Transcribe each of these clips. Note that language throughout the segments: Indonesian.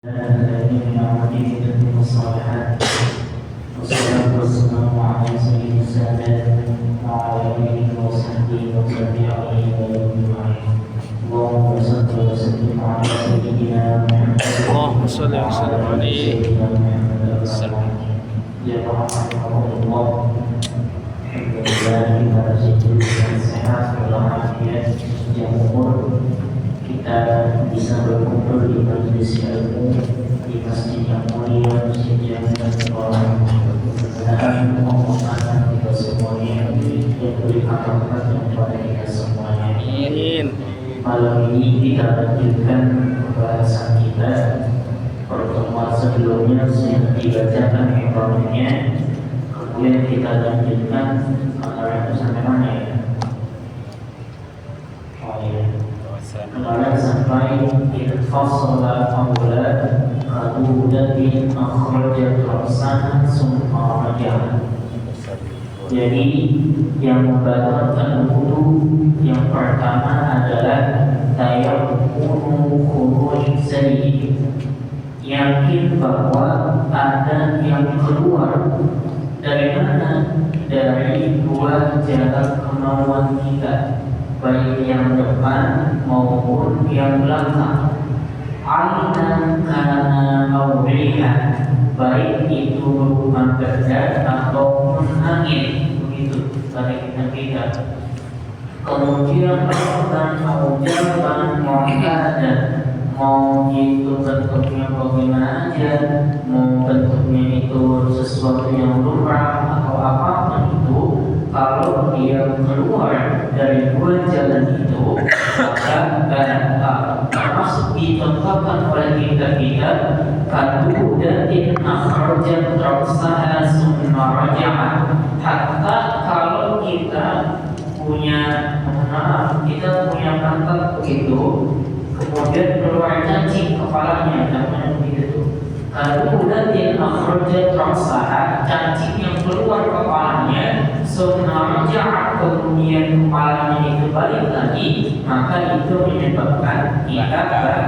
الذين عملهم الصالحات والصلاة والسلام على سيد السادات وعلى آله وصحبه وتابعيه أجمعين. اللهم صل وسلم على سيدنا محمد اللهم صل وسلم عليه وسلم. Ya rahmatullah. Alhamdulillah kita bersyukur dan sehat walafiat yang umur kita bisa berkumpul di majelis ilmu di masjid yang mulia, masjid yang terhormat. Mudah-mudahan Allah kita semuanya yang berikan rahmat kepada kita semuanya. Amin. Malam ini kita lanjutkan pembahasan kita. Pertemuan sebelumnya sudah dibacakan informasinya, kemudian kita lanjutkan kemarin sampai mana ya? Oh iya, kemarin sampai fasala awla qabudatin akhrajat rasan summa rajah. Jadi yang membatalkan wudu yang pertama adalah tayammum khuruj sayyid, yakin bahwa ada yang keluar dari mana? Dari dua jalan kemauan kita, baik yang depan maupun yang belakang. Ainan kana awriha, baik itu berupa kerja ataupun angin, begitu bagi kita. Kemudian bahkan aujaban mu'tada, mau itu bentuknya bagaimana aja, mau bentuknya itu sesuatu yang lumrah atau apapun itu, kalau dia keluar dari dua jalan itu, maka termasuk dicontohkan oleh kita kadudatin akhrajat raksaha summa raja'ah. Hatta kalau kita punya pantat begitu, kemudian keluar cacing kepalanya, namanya begitu. Kadudatin akhrajat raksaha, cacing yang keluar kepalanya, summa raja'ah, kemudian kepalanya itu balik lagi, maka itu menyebabkan kita batal.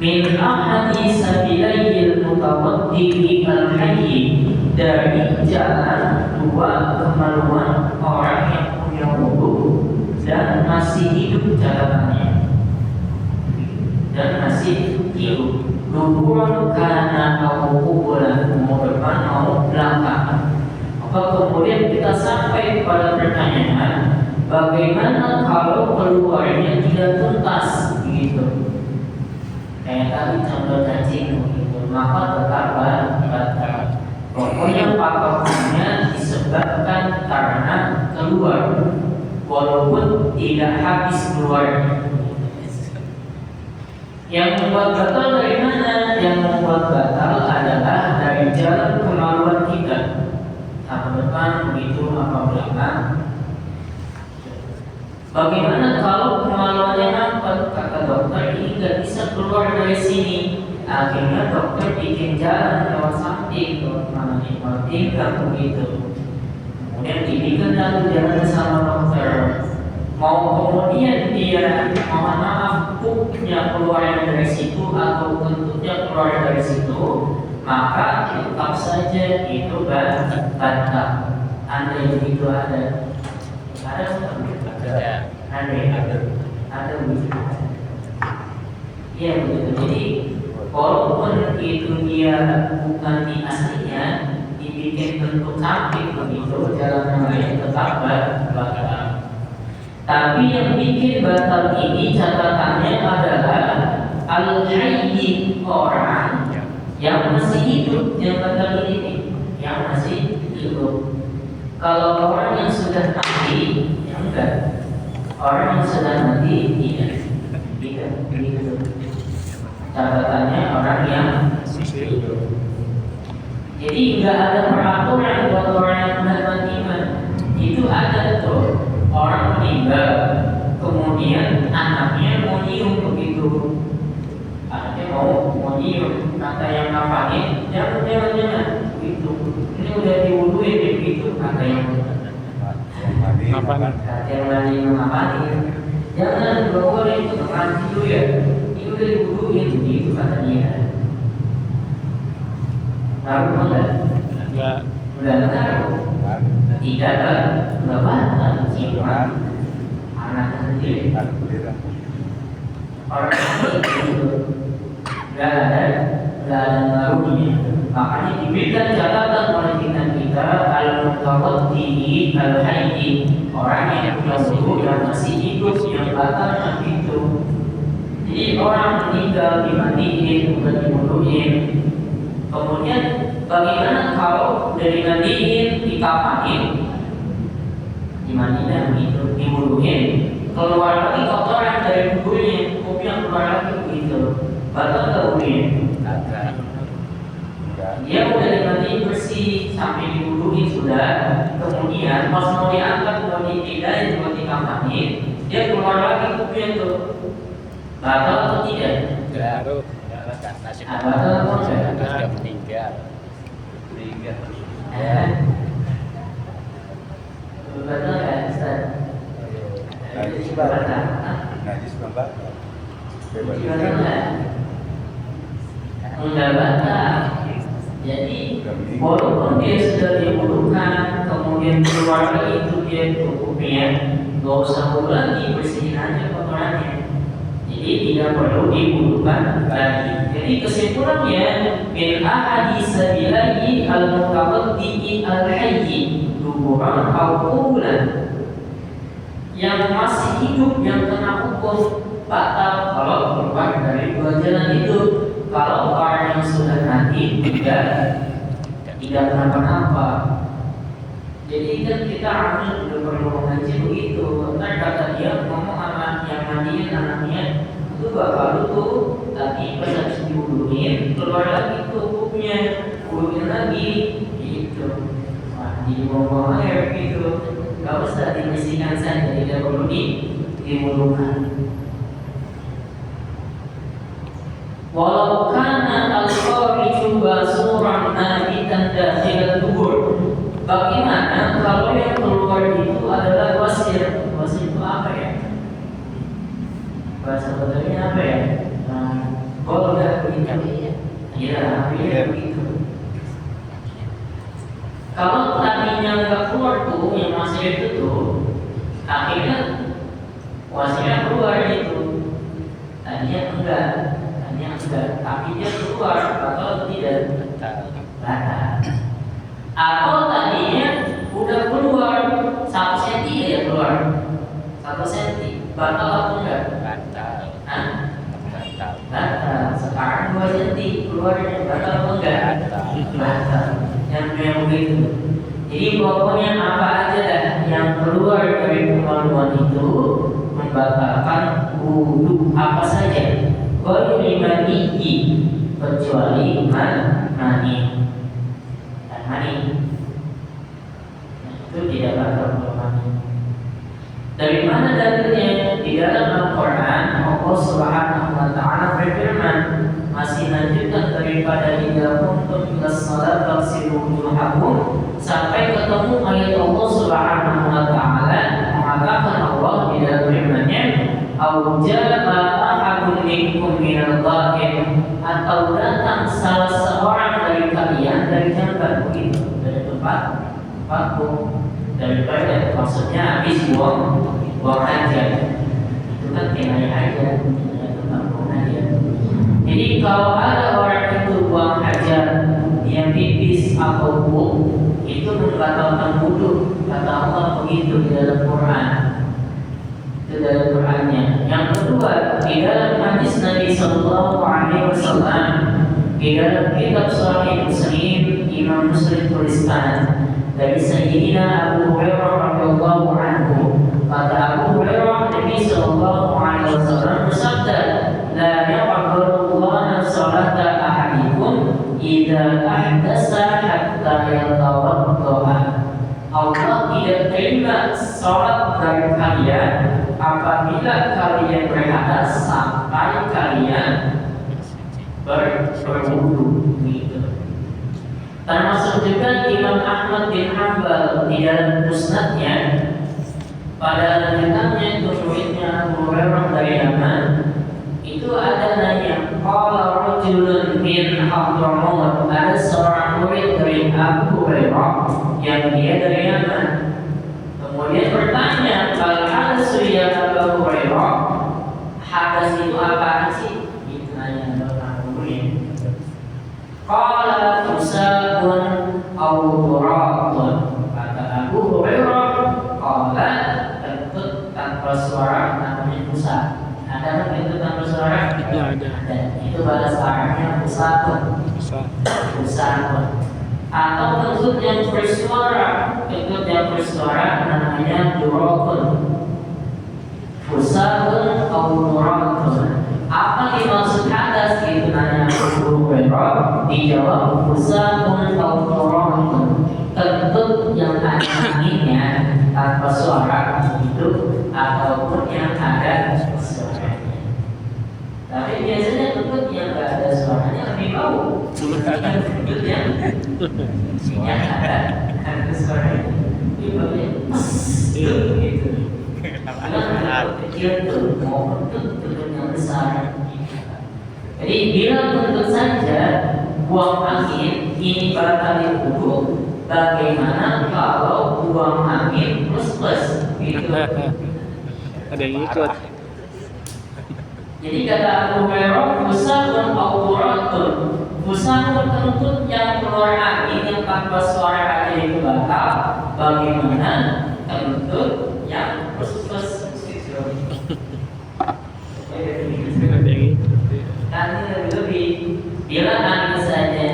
Min ahadi sabilayil mutawaddi al-hayy, dari jalan dua kemaluan orang yang punya wudu dan masih hidup catatannya, dan masih hidup. Dubur karena mau kuburan, mau depan mau belakang. Maka kemudian kita sampai pada pertanyaan, bagaimana kalau keluarnya tidak tuntas begitu? Kayak tadi contoh cacing begitu, maka tetap batal. Pokoknya patokannya disebabkan karena keluar, walaupun tidak habis keluarnya. Yang membuat batal dari mana? Yang membuat batal adalah dari jalan kemaluan kita, apa depan begitu apa belakang. Bagaimana kalau kemaluannya nampak? Kata dokter, ini nggak bisa keluar dari sini. Akhirnya dokter bikin jalan lewat samping, mana tinggal begitu. Kemudian dibikin lalu jalan sama dokter. Mau kemudian dia mohon maaf pupnya keluar dari situ atau bentuknya keluar dari situ, maka tetap saja itu batal. Andai begitu ada begitu. Iya begitu. Jadi walaupun itu dia bukan di aslinya, dibikin bentuk samping begitu, jalan lain tetap batal. Tapi yang bikin batal ini catatannya adalah al-hayy, orang yang masih hidup, yang batal ini yang masih hidup. Kalau orang yang sudah mati, ya enggak. Orang yang sudah mati tidak begitu. Catatannya orang yang hidup. Jadi enggak ada peraturan buat orang yang sudah mati. Itu ada tuh, orang meninggal, kemudian anaknya mau nyium begitu. Anaknya mau nyium, kata yang ngapain? Jangan begitu. Ini udah diwuduin begitu, kata yang ngapain? Jangan boleh itu mandi dulu ya. Ini juga diwuduin begitu kata dia. Taruh enggak? Enggak. Udah taruh. Tidak batal ciuman anak sendiri. Orang itu nggak ada ngaruhnya. Makanya diberikan catatan oleh kita al-mutawaddi al-hayyi, orang yang punya wudu yang masih hidup yang batalnya itu. Jadi orang meninggal dimandiin bukan diwuduin. Kemudian bagaimana kalau dari mandiin dikapanin, dimandiin begitu, diwuduin, keluar lagi kotoran dari wudunya, kemudian keluar lagi begitu, batal nggak wudunya? Dia udah dimandiin bersih sampai diwuduin sudah, kemudian pas mau diangkat mau ditindain mau dikapanin, dia keluar lagi kemudian tuh, batal atau tidak? Baru. Batal atau tidak? Sudah meninggal. Betul kan, Ustaz? Najis Batal. Najis batal. Batal nggak? Enggak batal. Jadi walaupun dia sudah diwudukan, kemudian keluar lagi itu dia tutupnya, nggak usah wudu lagi, bersihin aja kotorannya. Jadi tidak perlu diwudukan lagi. Jadi kesimpulannya min ahadits billahi al-mutawaddi al-hayyi duburan qawlan, yang masih hidup yang kena hukum batal kalau keluar dari dua jalan itu. Kalau orang yang sudah mati tidak kenapa-napa. Jadi kan kita harus juga perlu mengaji begitu. Kan kata dia ngomong anak yang mandiin anaknya itu bakal itu tadi pas habis diwuduin keluar lagi tuh hukumnya, wuduin lagi gitu. Nah, dibuang-buang air gitu. Gak usah dibersihkan saja, tidak perlu diwudukan. Walau kana al-khariju basuran nabitan dakhil kubur. Bagaimana kalau yang keluar itu adalah wasir? Wasir itu apa ya? Bahasa betulnya apa ya? Golga begitu. Iya, begitu. Kalau tadinya nggak keluar tuh, yang wasir itu tuh, akhirnya wasirnya keluar itu. Tadinya enggak. Tapi dia keluar atau tidak? Batal. Atau tadinya udah keluar 1 cm ya keluar 1 cm, batal atau enggak? Batal. Hah? Batal. Batal. Sekarang 2 cm keluarnya, batal atau enggak? Batal. Yang begitu. Jadi pokoknya apa aja dah yang keluar dari kemaluan itu membatalkan wudu apa saja. Kalau mani kecuali mani dan mani itu tidak batal mani. Dari mana dalilnya? Di dalam Al-Quran Allah Subhanahu wa Ta'ala berfirman, masih lanjutan daripada idza kuntum ila shalat faghsilu wujuhakum sampai ketemu ayat Allah Subhanahu wa Ta'ala mengatakan Allah di dalam firman-Nya au jaa ahadun minkum minal ghaib, atau datang salah seorang dari kalian dari tempat begitu, dari tempat dari toilet, maksudnya habis buang hajat. Itu kan kinayah hajat, tempat buang hajat. Jadi kalau ada orang itu buang hajat, dia pipis atau buang, itu membatalkan wudu. Kata Allah begitu di dalam Quran. Dalam Qurannya. Yang kedua, di dalam hadis Nabi Sallallahu Alaihi Wasallam, di dalam kitab Sahih Muslim, Imam Muslim tuliskan dari Sayyidina Abu Hurairah radhiyallahu anhu, kata Abu Hurairah, Nabi Sallallahu Alaihi Wasallam bersabda, la yaqbalu Allah salata ahadikum idza ahdasa hatta yatawadda. Allah tidak terima salat dari kalian apabila kalian berhadas sampai kalian berwudu. Termasuk juga Imam Ahmad bin Hanbal di dalam musnadnya pada lanjutannya itu muridnya Abu Hurairah dari Yaman, itu ada nanya, qala rajulun min Hadramaut, ada seorang murid dari Abu Hurairah yang dia dari Yaman. Kemudian bertanya, kalau ada ya Abu Hurairah, hadas itu apaan sih? Itu nanya orang murid. Qala fusaqun aw turatun. Kata Abu Hurairah, qala kentut tanpa suara namanya fusak. Ada kan kentut tanpa suara? Ada. Itu bahasa Arabnya fusaqun. Fusaqun. Atau kentut yang bersuara, kentut yang bersuara namanya turatun. Fusaqun aw turatun. Apa dimaksud hadas itu nanya Abu Hurairah? Dijawab fusaqun aw turatun. Kentut yang ada anginnya tanpa suara itu ataupun yang ada suaranya. Tapi biasanya kentut yang nggak ada suaranya lebih bau dibandingkan kentut yang ada suaranya. Lebih baunya gitu. Karena kecil tuh mau kentut yang besar. Jadi bila kentut saja buang angin ini barangkali buruk. Bagaimana kalau buang angin plus gitu? Ada yang ikut. Jadi kata Abu Hurairah, fusaqun aw turatun. Fusaqun kentut yang keluar angin yang tanpa suara aja itu batal. Bagaimana kentut yang plus gitu? Ada yang ikut. Karena lebih bila angin saja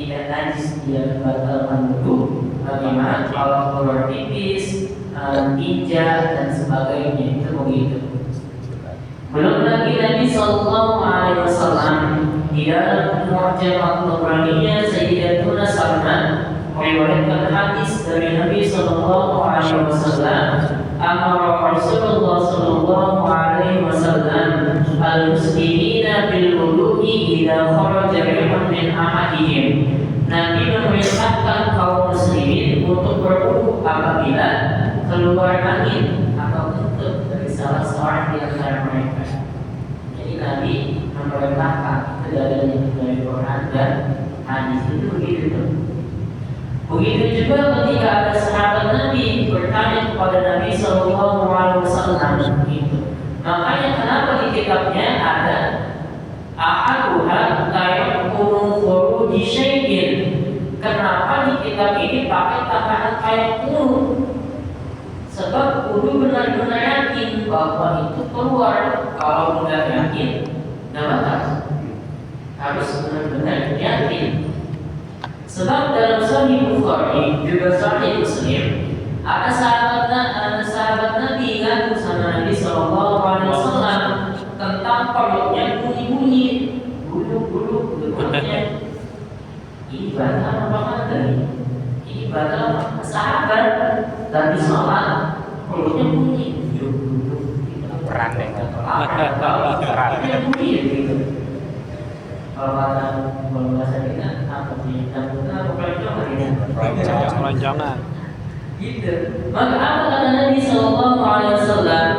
tidak najis dia batalkan wudu. Bagaimana kalau keluar pipis, tinja dan sebagainya itu begitu. Belum lagi Nabi Sallallahu Alaihi Wasallam di dalam Mu'jam At-Tabraniya Sayyidatuna Salman meriwayatkan hadis dari Nabi Sallallahu Alaihi Wasallam, amara Rasulullah Sallallahu Alaihi Wasallam al-muslimina bil wudu'i idza kharaja rihun min ahadihim. Nabi memerintahkan kaum muslimin untuk berwudu apabila keluar angin atau kentut dari salah seorang di antara mereka. Jadi Nabi memerintahkan itu dari Quran dan hadis itu begitu. Begitu juga ketika ada sahabat Nabi bertanya kepada Nabi Sallallahu Alaihi Wasallam itu. Makanya kenapa di kitabnya ada ahaduha tayammum khuruji syai'in. Kenapa di kitab ini pakai tambahan tayammum? Sebab kudu benar-benar yakin bahwa itu keluar. Kalau tidak yakin, tidak batas. Harus benar-benar yakin. Sebab dalam Sahih Bukhari juga Sahih Muslim ada sahabat Nabi ngaku sama Nabi Sallallahu Alaihi Wasallam tentang perutnya bunyi-bunyi, bulu-bulu, bunyinya. Ini batal apa tadi? Ini batal sahabat Nabi sholat perutnya bunyi. Peran deh. Perutnya bunyi gitu. Kalau kata bahasa kita apa sih? Apa keroncongan ini? Keroncongan. Gitu. Maka apa kata Nabi Sallallahu Alaihi Wasallam?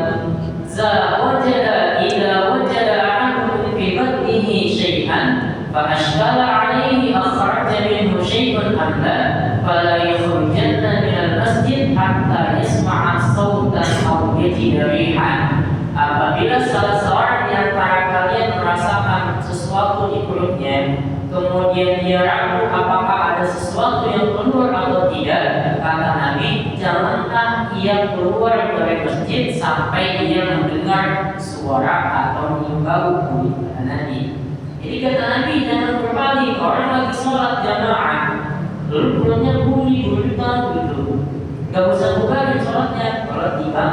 Idza wajada ahadun fi batnihi syai'an fa ashkala 'alaihi akhraja minhu syai'un am la fala yakhrujanna min al-masjid hatta yasma'a sautan aw yajida rihan. Apabila salah seorang di antara kalian merasakan sesuatu di perutnya, kemudian dia ragu apakah ada sesuatu yang keluar atau tidak, kata Nabi, janganlah ia keluar dari masjid sampai ia mendengar suara atau bau kata Nabi. Jadi kata Nabi, jangan berpaling. Orang lagi sholat jamaah, lalu perutnya bunyi gitu, gak usah buka di sholatnya. Kalau tiba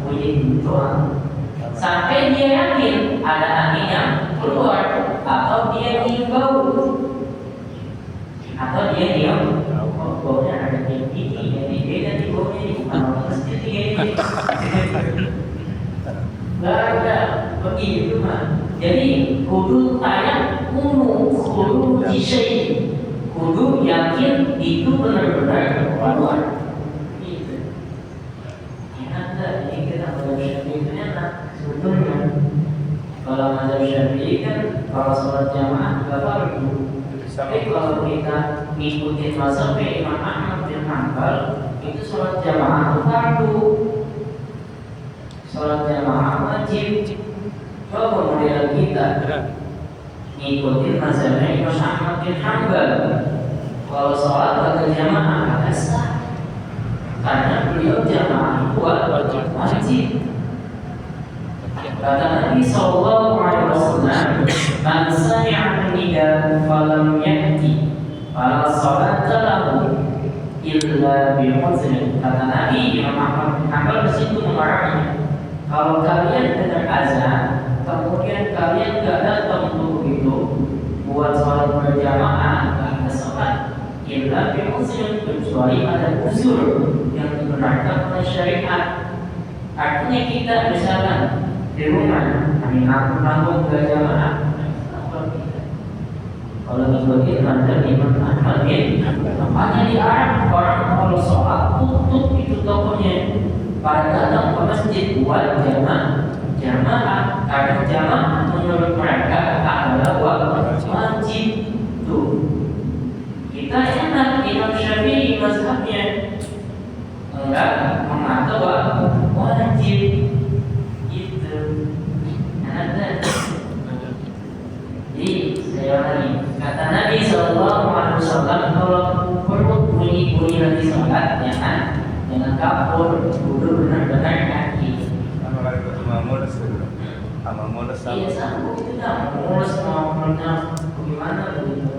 bunyi doang sampai dia yakin ada angin yang keluar atau dia nyium bau atau dia diam baunya ada yang tinggi jadi beda di baunya di bukan mesti tinggi nggak ada begitu mah. Jadi kudu tayang kudu disay, kudu yakin itu benar-benar keluar. Gitu. Enak nggak? Ini kita belajar itu enak sebetulnya. Kalau ada mazhab Syafi'i kan kalau sholat jamaah nggak fardu. Tapi kalau kita ngikutin mazhab Imam Ahmad bin Hanbal itu sholat jamaah itu fardu. Sholat jamaah wajib. Coba model kita ngikutin mazhab Imam Ahmad bin Hanbal. Kalau sholat berjamaah nggak sah. Karena beliau jamaah itu wajib. Kata Nabi Sallallahu Alaihi Wasallam, "Man sami'a nida falam ya'ti, fala salata lahu illa bi uzrin." Kata Nabi Imam Ahmad bin Hanbal di situ melarangnya. Kalau kalian dengar azan, kemudian kalian nggak datang untuk itu buat sholat berjamaah, nggak ada sholat. Illa bi uzrin, kecuali ada uzur yang dibenarkan oleh syariat. Artinya kita misalkan di rumah, kami nanggung ke jamaah. Kalau ngikutin mazhab Imam Ahmad bin Hanbal, makanya di Arab orang kalau sholat tutup itu tokonya, pada datang ke masjid buat jamaah. Karena jamaah menurut mereka adalah wajib. Tuh, kita enak Imam Syafi'i mazhabnya enggak mengatakan wajib. Jadi saya lagi kata Nabi Sallallahu Alaihi Wasallam, kalau perut bunyi lagi sholat jangan kapur, duduk benar-benar kaki. Sama kali ketemu mulus dulu. Sama mulus sama. Iya sama itu dah mulus mau bagaimana begitu.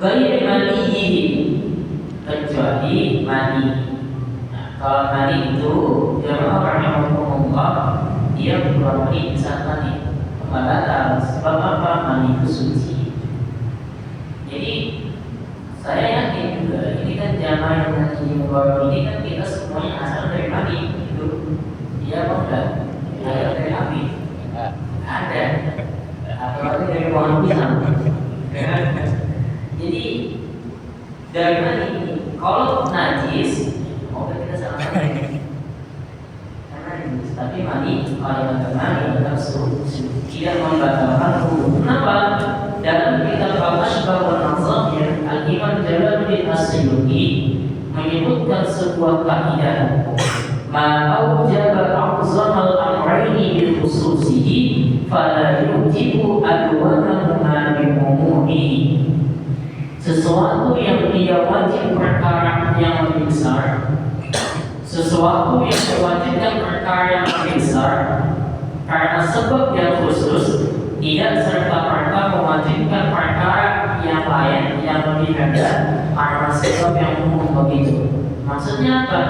Gaya mandi kecuali mandi. Nah, kalau mandi itu jamaah rahimahumullah dia keluar mandi saat mandi. Batal. Sebab apa? Mandi itu suci. Jadi saya yakin juga ini kan jamaah yang nanti membawa ini kan kita semuanya asal dari mandi itu. Dia mau enggak? Ada dari api? Ada. Atau ada dari pohon pisang? Jadi dari mandi ini kalau najis, kita salah mandi. Tapi mandi kalau yang mandi tetap suci. Tidak membatalkan wudu. Kenapa? Dalam kitab Al-Ashbah wa Nazahir, Al-Imam Jalaluddin As-Suyuti menyebutkan sebuah kaidah, ma aujaba a'zama al-amrayni bil khususihi fala yujibu adwanahuma bi umumihi. Sesuatu yang dia wajib perkara yang lebih besar, sesuatu yang diwajibkan perkara yang lebih besar karena sebab yang khusus, tidak serta-merta mewajibkan perkara yang lain yang lebih rendah karena sebab yang umum begitu. Maksudnya apa?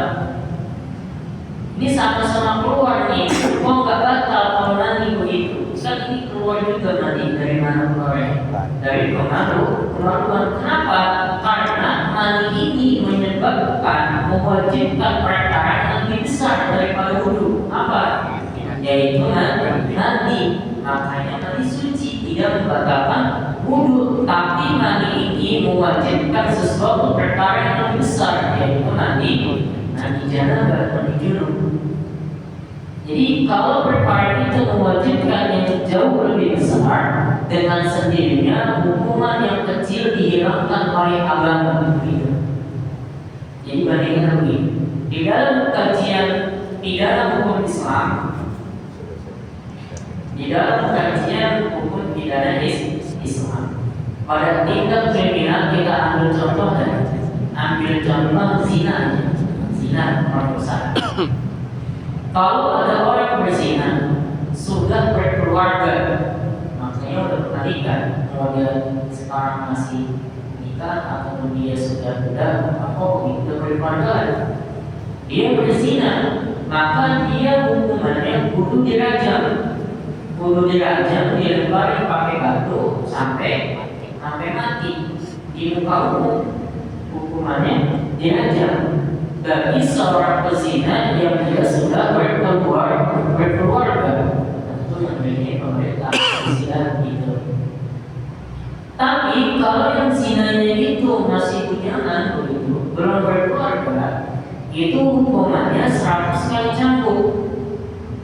Ini sama-sama keluar nih, kok nggak batal kalau nanti begitu? Kan ini keluar juga nanti dari mana keluarnya? Dari kemaluan. Kenapa? Karena mandi ini menyebabkan mewajibkan perkara yang lebih besar daripada wudu. Apa? Yaitu mandi. Makanya mandi suci tidak membatalkan wudu, tapi mandi ini mewajibkan sesuatu perkara yang lebih besar, yaitu mandi janabah, mandi junub. Jadi kalau perkara itu mewajibkan yang jauh lebih besar, dengan sendirinya hukuman yang kecil dihilangkan oleh agama. Jadi bandingkan begini, di dalam kajian pidana hukum Islam, di dalam kajian hukum pidana Islam, pada tingkat kriminal kita ambil contoh zina, perkosaan. Kalau ada orang berzina sudah berkeluarga, maksudnya udah pernah nikah, mau dia sekarang masih nikah ataupun dia sudah udah berkeluarga, dia berzina, maka dia hukumannya kudu dirajam. Dilempari pakai batu sampai mati di muka umum, hukumannya dirajam. Bagi seorang pezina yang dia sudah berkeluarga, tentu yang memiliki pemerintah zina itu. Tapi kalau yang zinanya itu masih bujangan begitu, belum berkeluarga, itu hukumannya 100 kali cambuk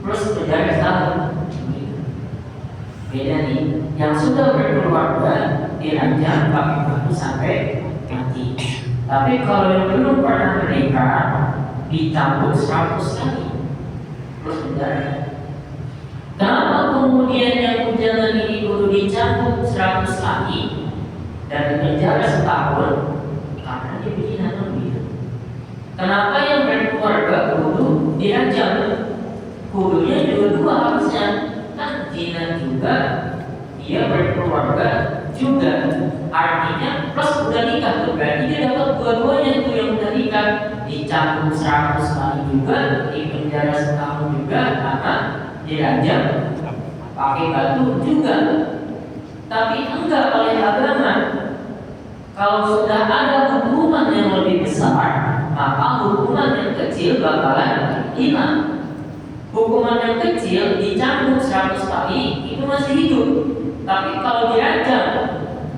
plus penjara setahun. Beda nih, yang sudah berkeluarga dirajam pakai batu sampai mati. Tapi kalau yang belum pernah menikah dicambuk 100 kali terus penjara. Kenapa kemudian yang bujangan ini kudu dicambuk 100 kali dan penjara setahun? Karena dia bikin begitu. Kenapa yang berkeluarga kudu dirajam? Kudunya juga dua harusnya, kan zina juga, dia berkeluarga juga. Artinya plus udah nikah tuh, berarti dia dapat dua-duanya tuh yang udah nikah. Dicambuk 100 kali juga, di penjara setahun juga, karena dirajam pakai batu juga. Tapi enggak oleh agama. Kalau sudah ada hukuman yang lebih besar, maka hukuman yang kecil bakalan hilang. Hukuman yang kecil dicambuk 100 kali itu masih hidup. Tapi kalau dirajam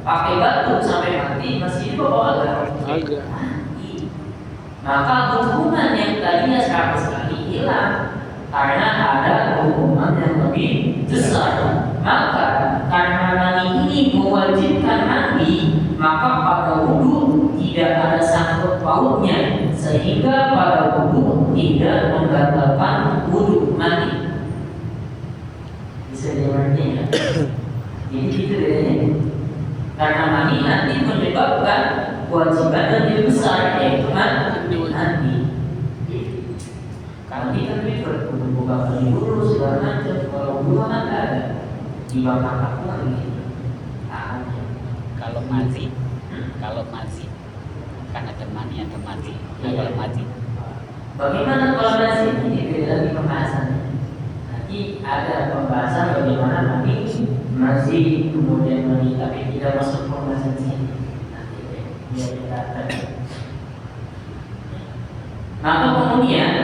pakai batu sampai mati masih hidup agak Agak. mati. Maka hukuman yang tadinya 100 kali hilang karena ada hukuman yang lebih besar. Maka karena mani ini mewajibkan mandi, maka pada wudhu tidak ada sangkut pautnya, sehingga pada wudhu tidak membatalkan wudhu mandi. Bisa dimengerti ya? Jadi itu bedanya. Karena mani nanti menyebabkan kewajiban yang lebih besar, yaitu mandi. Mandi kan ribet, buka kali dulu segala macam. Kalau wudhu kan nggak ada. Dibakar aku lagi. Kalau mati kan ada mani ada mati. Nah, kalau mati Bagaimana kalau masih ini beda lagi pembahasannya. Nanti ada pembahasan bagaimana mani masih kemudian mani, tapi tidak masuk pembahasan sini. Nanti biar kita akan. Maka kemudian,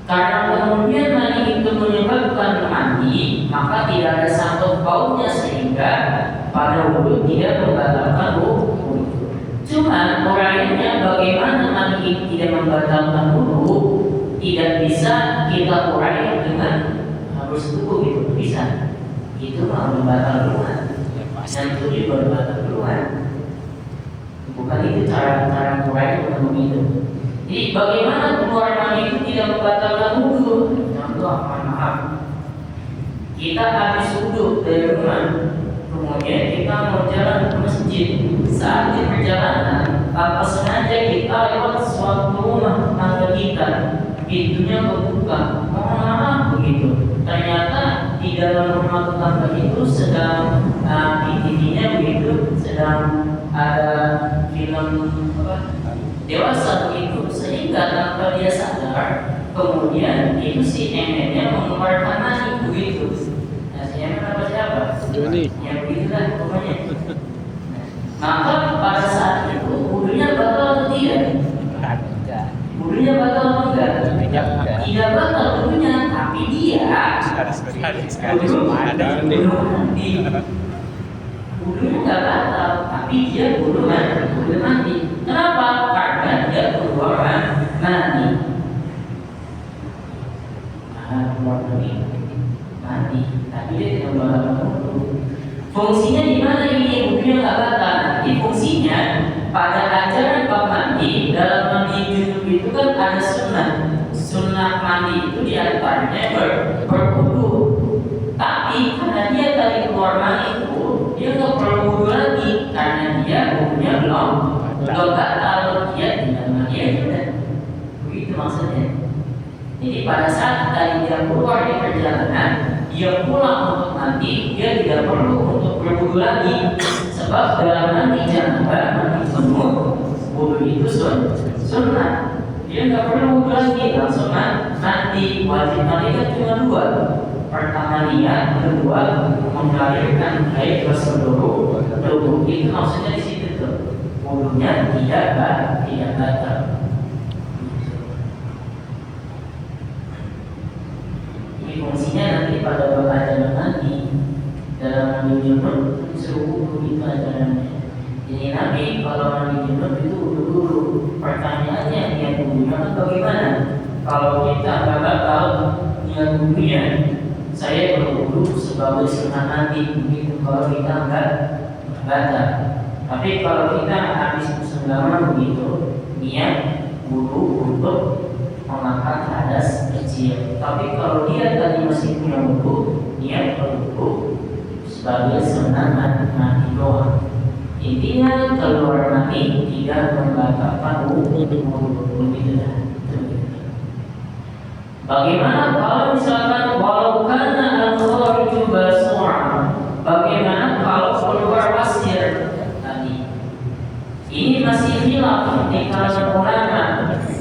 karena kemudian mani itu menyebabkan mandi, maka tidak ada sangkut pautnya sehingga pada wudhu tidak membatalkan wudhu. Cuma uraiannya bagaimana mani itu tidak membatalkan wudhu tidak bisa kita urai dengan harus tubuh itu bisa. Itu mau membatal duluan. Dan itu juga membatal duluan. Bukan itu cara urai untuk itu. Jadi bagaimana keluar mani itu tidak membatalkan wudhu? Contoh, maaf. Kita habis wudhu dari rumah, kemudian kita mau jalan ke masjid. Saat di perjalanan, tanpa sengaja kita lewat suatu rumah tetangga kita, pintunya kebuka. Mohon maaf begitu. Ternyata di dalam rumah tetangga itu sedang di TV-nya begitu, sedang ada film dewasa begitu, sehingga tanpa dia sadar, kemudian itu si neneknya mengeluarkan mani begitu. Nah, si nenek apa siapa? Joni. Ya begitulah pokoknya. Maka pada saat itu wudhunya batal atau tidak? Wudhunya batal atau enggak? Tidak batal wudhunya, tapi dia wudhunya nggak batal, tapi dia wudhu mandi. Kenapa? Karena dia keluar mandi. Keluar mandi, tapi dia tidak batal wudhu. Fungsinya di mana ini wudhunya nggak batal? Nanti fungsinya pada ajaran bab mandi, dalam mandi junub itu kan ada sunnah mandi itu diantaranya berwudhu. Tapi karena dia tadi keluar mandi itu, dia nggak perlu wudhu lagi karena dia wudhunya belum batal, dia tidak mandi aja. Begitu maksudnya. Jadi pada saat tadi dia keluar di perjalanan, dia pulang untuk mandi, dia tidak perlu untuk berwudhu lagi, sebab dalam mandi janabah, mandi penuh, wudhu itu sunnah. Dia nggak perlu wudhu lagi, langsung mandi. Wajib mandi kan cuma dua. Pertama niat, kedua mengalirkan air ke seluruh tubuh. Itu maksudnya di situ tuh. Wudhunya tidak batal. Fungsinya nanti pada ajaran mandi dalam mandi junub suruh itu ajarannya. Jadi Nabi kalau mandi junub itu wudhu dulu. Pertanyaannya niat wudhunya bagaimana? Kalau kita nggak batal niat wudhunya saya berwudu sebagai sunnah nanti begitu kalau kita enggak batal. Tapi kalau kita habis bersenggaman begitu niat wudu untuk mengangkat hadas kecil. Tapi kalau dia tadi masih punya wudu, niat berwudu sebagai sunnah mandi doang. Intinya keluar mani tidak membatalkan wudu begitu. Bagaimana kalau misalkan walau kana al-khariju basu'an? Bagaimana kalau keluar pasir tadi? Ini masih khilaf di kalangan ulama.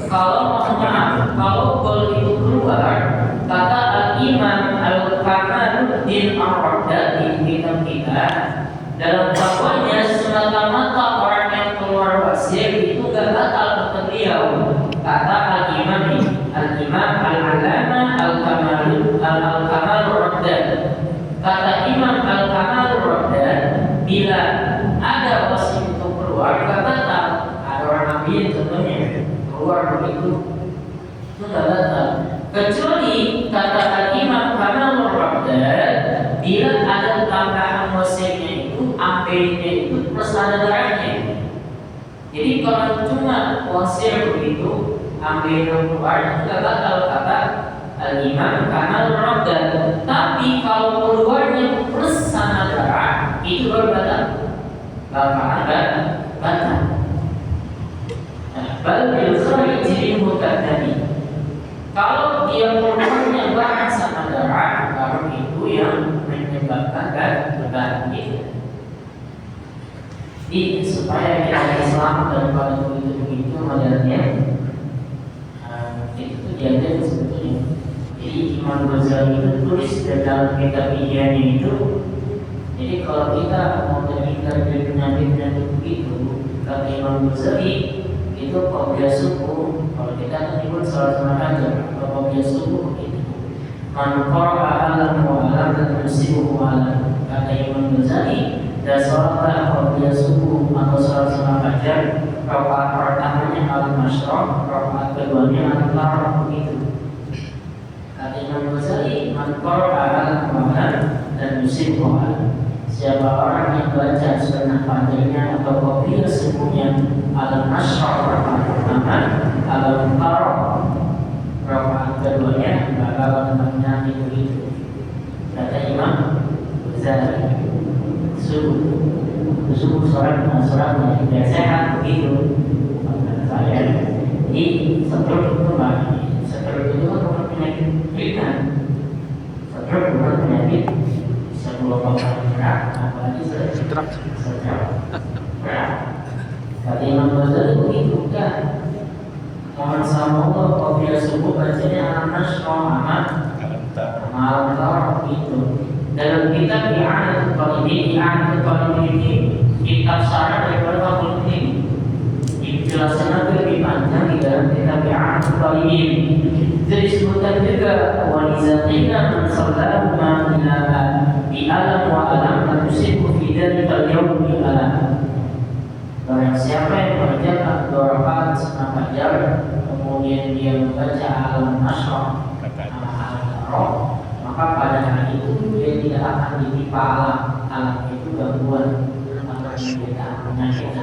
Kalau maaf, kalau bol itu keluar, kata al-Imam Al-Kamaluddin Ar-Raddadi di kitab kita dalam fatwanya semata-mata orang yang keluar pasir itu gak batal kata beliau. Kata al-Imam Al-Allamah Al-Kamal Raddad. Kata Imam Al-Kamal Raddad, bila ada wasif itu keluar, kata ada orang Nabi contohnya keluar begitu, itu tidak batal. Kecuali kata Al-Imam Kamal Raddad, bila ada tambahan wasifnya itu, ambilnya itu plus ada darahnya. Jadi kalau cuma wasif begitu ambil keluar tidak batal kata Al-Imam Kamal Raddad. Tapi kalau keluarnya plus sama darah itu baru batal. Batal. Bal bil kharij mutaddi. Kalau dia keluarnya bahan sama darah baru itu yang menyebabkan batal. Jadi supaya kita selamat daripada begitu modelnya. Itu diajar sebetulnya. Jadi Imam Ghazali itu tulis dalam kitab Ihya'nya itu. Jadi kalau kita mau terhindar dari penyakit begitu, kata Imam Ghazali itu qobliyah subuh. Kalau kita menyebut salat sunat fajar, qobliyah subuh begitu. Man qara'a alam wa alam dan yusibuhu alam. Kata Imam Ghazali, dan salat qobliyah subuh atau salat sunat fajar, rakaat pertamanya al-masyraq, rakaat keduanya al-qarah begitu. Kata Imam Ghazali, man qara'a al-Qur'an dan yusibuhu alam. Siapa orang yang baca sunnah fajarnya atau qobliyah subuhnya al-masyraq rakaat pertama, al-qarah rakaat keduanya bakal menang begitu. Kata Imam Ghazali, subuh sholat yang sehat begitu. Saya di stroke itu bukan penyakit ringan. Stroke bukan penyakit bisa melupakan berat, apalagi stroke berat. Kata Imam Ghazali begitu kan. Mohon sama Allah qobliyah subuh bacanya al-masyraq malam tarah begitu. Dalam kitab I'anatul Talibin ini kitab sarah daripada Fathul Mu'in. Penjelasannya lebih panjang di dalam kitab I'anatul Talibin. Jadi disebutkan juga wa lizatina man sallahu ma ilaha bi alam wa alam la tusibu fi dzalikal yawm bi alam. Barang siapa yang mengerjakan 2 rakaat sunat fajar kemudian dia membaca al-masyraq maka pada hari itu dia tidak akan ditimpa alam itu gangguan atau penyakit.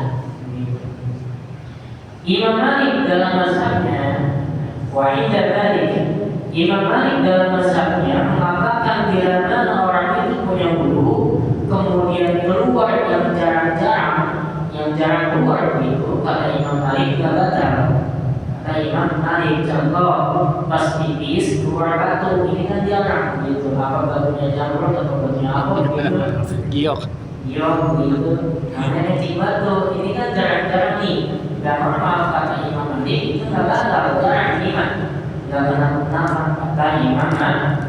Imam Malik dalam mazhabnya, Imam Malik dalam mazhabnya mengatakan bila mana orang itu punya wudu kemudian keluar yang jarang keluar begitu, kata Imam Malik tidak batal. Kata Imam Malik, contoh pas pipis keluar batu, ini kan jarang gitu. Apa batunya jamrut atau batunya apa gitu? Giok gitu. Namanya cing batu, ini kan jarang-jarang nih. Gak normal kata Imam Malik, itu gak batal, jarang iman. Gak kenapa kata Imam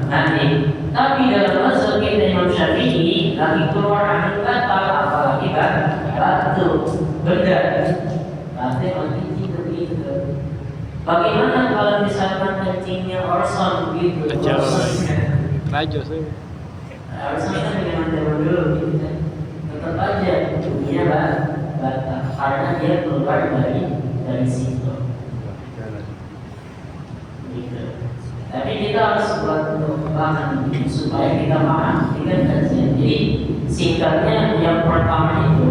Malik. Tapi dalam mazhab kita Imam Syafi'i lagi keluar angin batal, apalagi batu, benda. Berarti kencing begitu. Bagaimana kalau misalkan kencingnya Orson begitu? Rajo sih. Orson kan dengan zaman dulu gitu kan. Tetap aja dia batal karena dia keluar dari situ. Gitu. Tapi kita harus buat untuk kebanggaan ini. supaya kita paham dengan kajian. Jadi singkatnya yang pertama itu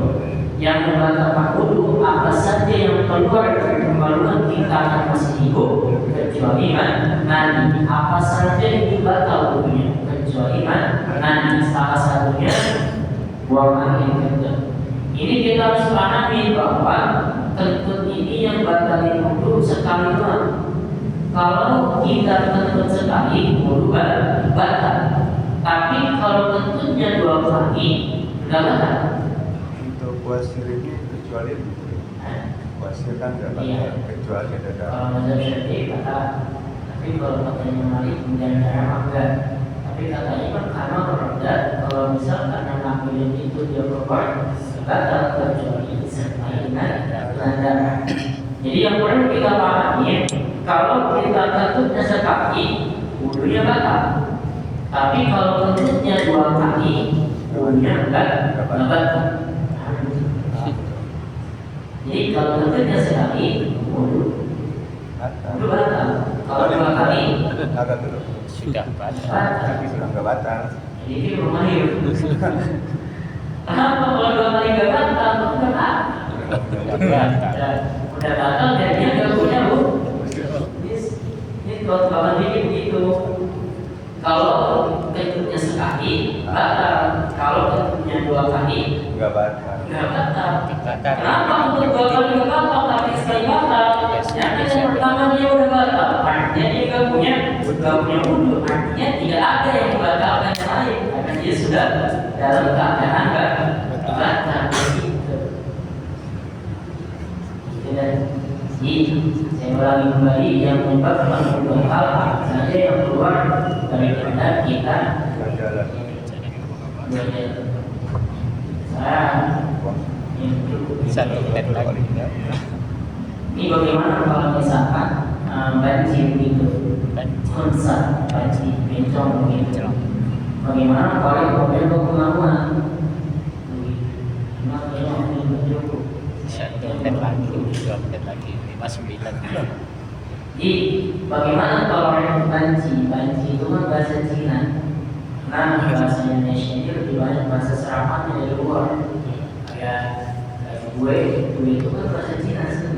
yang mengatakan wudu apa saja yang keluar dari kemaluan kita akan masih hidup kecuali mandi. Apa saja yang batal wudunya kecuali mandi. Salah satunya buang angin kentut. Ini kita harus pahami bahwa kentut ini yang batalin wudu sekali doang. Kalau kita kentut sekali wudu batal. Tapi kalau kentutnya 2 kali enggak batal. Untuk puasir ini kecuali puasir kan nggak batal kecuali ada Kalau mazhab Syafi'i kata, tapi kalau katanya Malik dan enggak. Tapi katanya kan karena berobat, kalau misal karena nakulim itu dia keluar batal kecuali disertai darah. Jadi yang perlu kita pahami, kalau kita kentutnya sekali, wudunya batal. Tapi kalau kentutnya 2 kali, wudunya enggak batal. Jadi kalau kentutnya sekali, wudu batal. Kalau 2 kali, agak dulu Sudah batal. tapi sudah nggak batal. Jadi itu rumah hidup. Kenapa kalau 2 kali enggak batal? Udah batal dan dia nggak punya ini kalau ini begitu. Kalau kentutnya sekali batal, kalau kentutnya 2 kali Nggak batal. nggak batal. Kenapa untuk 2 kali nggak batal tapi sekali batal? Yang pertama dia udah batal, artinya dia nggak punya wudu, artinya tidak ada yang membatalkan yang lain, karena dia sudah dalam keadaan batal. Jadi saya ulangi kembali yang menyebabkan dua hal saja yang keluar dari kehendak kita. Jalan. Satu menit lagi. Ini bagaimana kalau misalkan banjir itu, konsa, banjir, bencong begitu. Bagaimana kalau kemudian kemauan? Satu menit lagi, 2 menit lagi, 59. Jadi bagaimana kalau banci? Banci itu kan bahasa Cina. Nah bahasa Indonesia ini lebih banyak bahasa serapan dari luar. Kayak gue itu kan bahasa Cina sih.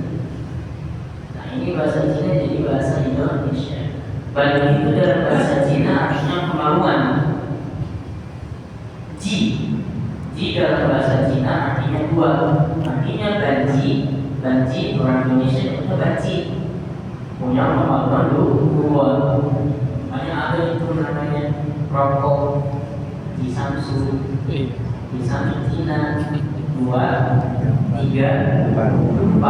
Nah ini bahasa Cina jadi bahasa Indonesia. Banci itu dalam bahasa Cina artinya kemaluan. Ji dalam bahasa Cina artinya 2. Artinya banci orang Indonesia itu banci. Punya kemaluan 2. Makanya ada itu namanya rokok di Samsung Cina 2, 3, 4.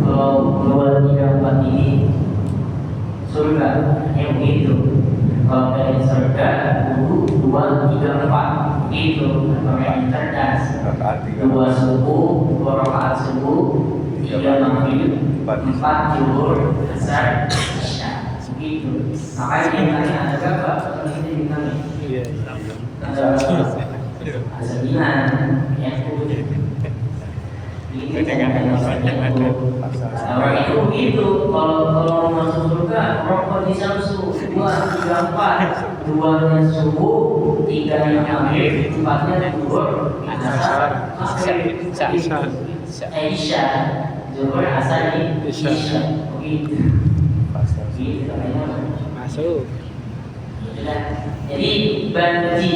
Kalau keluar 3, 4 ini surga yang begitu. Kalau dari surga 2, 3, 4 itu orang cerdas. 2 subuh, 2 rakaat subuh, 3 maghrib, 4 zuhur, asar, isya. Begitu. Makanya bintangnya ada berapa? Ini bintangnya. Ada asal bilang yang orang itu begitu. Kalau masuk surga rokok di Samsu 2, 3, 4. 2-nya subuh, 3-nya maghrib, 4-nya zuhur, asar, maghrib, isya, zuhur, asar, isya. Begitu. Masuk. Jadi banci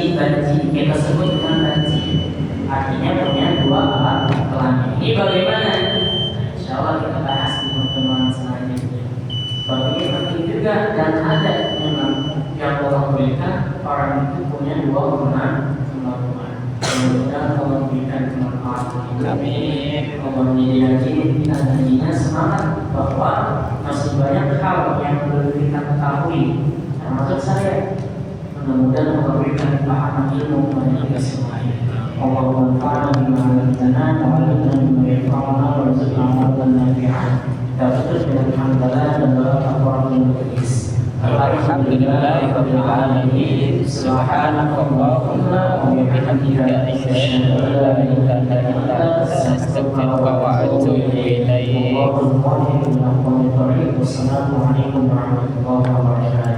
kita sebut dengan banci. Artinya punya 2 alat kelamin. Ini bagaimana? Insya Allah kita bahas di pertemuan selanjutnya. Seperti ini penting juga dan ada memang yang Allah berikan orang itu punya 2 kemampuan. Mudah-mudahan Allah berikan kemanfaatan itu. Amin. Allah menjadi kita nantinya semangat bahwa masih banyak hal yang perlu kita ketahui. Termasuk saya. Mudah-mudahan Allah berikan kepahaman ilmu kepada kita semuanya. Allahumma anfa'na bima 'allamtana wa 'allimna bima yanfa'una warzuqna 'ilman nafi'an. Tafsir dengan hamdalah dan doa kafaratul majlis. Alhamdulillahirabbil alamin. Subhanakallahumma wa bihamdika asyhadu an la ilaha illa anta astaghfiruka wa atubu ilaik. Wassalamualaikum warahmatullahi wabarakatuh.